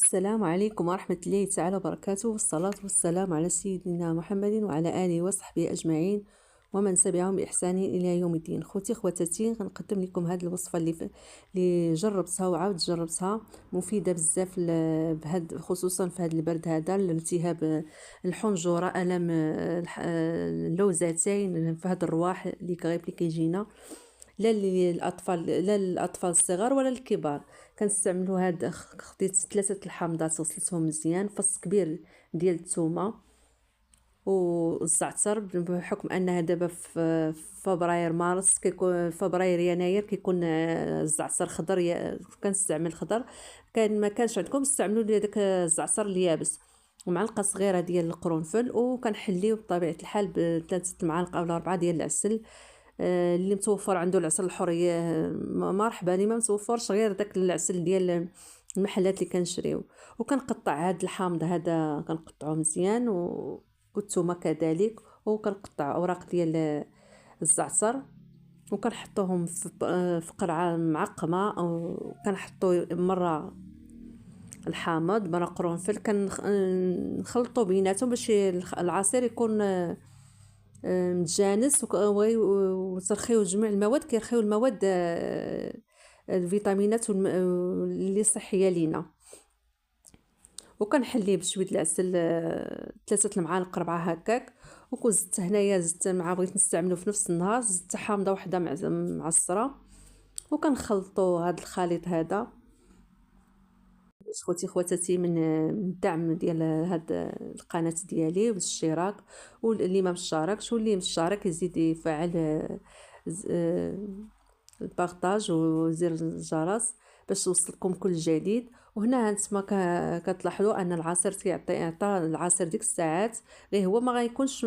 السلام عليكم ورحمة الله تعالى وبركاته، والصلاة والسلام على سيدنا محمد وعلى آله وصحبه أجمعين ومن تبعهم بإحسان إلى يوم الدين. خوتي خواتاتي، غنقدم لكم هذه الوصفة اللي جربتها وعاود جربتها، مفيدة بزاف خصوصا في هذا البرد، هذا الالتهاب الحنجرة، ألم اللوزتين، في هذا الرواح اللي غريب اللي كيجينا، لا للاطفال الصغار ولا الكبار. كنستعملوا هاد خديت 3 الحامضات، غسلتهم مزيان، فص كبير ديال الثومه والزعتر، بحكم انها دابا في فبراير مارس، كيكون فبراير يناير كيكون الزعتر خضر، كنستعمل خضر. كان ما كانش عندكم استعملوا لي داك الزعتر اليابس، ومعلقه صغيره ديال القرنفل، وكنحليه بطبيعه الحال ب3 معالق او 4 ديال العسل. اللي متوفر عنده العسل الحرية مرحبا، اللي ما متوفرش غير داك العسل ديال المحلات اللي كنشريو. وكنقطع هاد الحامض هذا، كنقطعو مزيان، والثومه كذلك، وكنقطع اوراق ديال الزعتر، وكنحطوهم في قرعه معقمه، وكنحطو مره الحامض مره قرنفل، كنخلطو بيناتهم باش العصير يكون متجانس، وترخيو جميع المواد، كيرخيو المواد الفيتامينات اللي صحيه لينا. وكنحليه بشويه العسل، 3 المعالق 4 هكاك. زدت هنايا، زدت مع بغيت نستعملو في نفس النهار، زدت حامضه وحده معصره، وكنخلطو هذا الخليط هذا. خوتي خواتاتي، من الدعم ديال هاد القناه ديالي والاشتراك، واللي ما مشاركش واللي مشارك يزيد يفعل البارطاج وزر الجرس باش توصلكم كل جديد. وهنا هانتما كتلاحظوا ان العصير يعطى العصير ديك الساعات، غير هو ما غيكونش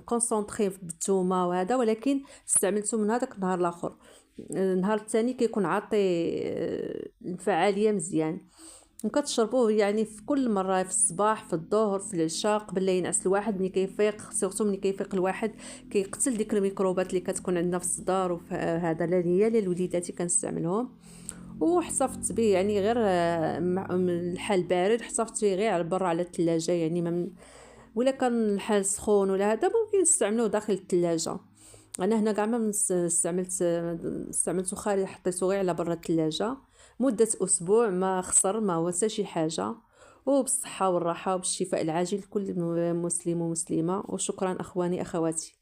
كونسونطري بالثومه وهذا، ولكن استعملته من هذاك النهار الاخر، النهار الثاني كيكون عاطي الفعاليه مزيان. وكتشربوه يعني في كل مره، في الصباح، في الظهر، في العشاء، قبل لا ينعس الواحد ملي كيفيق، سورتو ملي كيفيق الواحد، كيقتل ديك الميكروبات اللي كتكون عندنا في الصدر، وهذا لا ليا لا لوليداتي كنستعملهم. واحتفظت به يعني غير الحال بارد، احتفظت به غير على برا على الثلاجه، يعني ولا كان الحال سخون ولا هذا ممكن نستعملوه داخل الثلاجه. انا هنا كاع ما استعملته خارج، حطيته غير على برا الثلاجه مده اسبوع، ما خسر، ما هو حتى شي حاجه. وبالصحه والراحه وبالشفاء العاجل لكل مسلم ومسلمه. وشكرا اخواني اخواتي.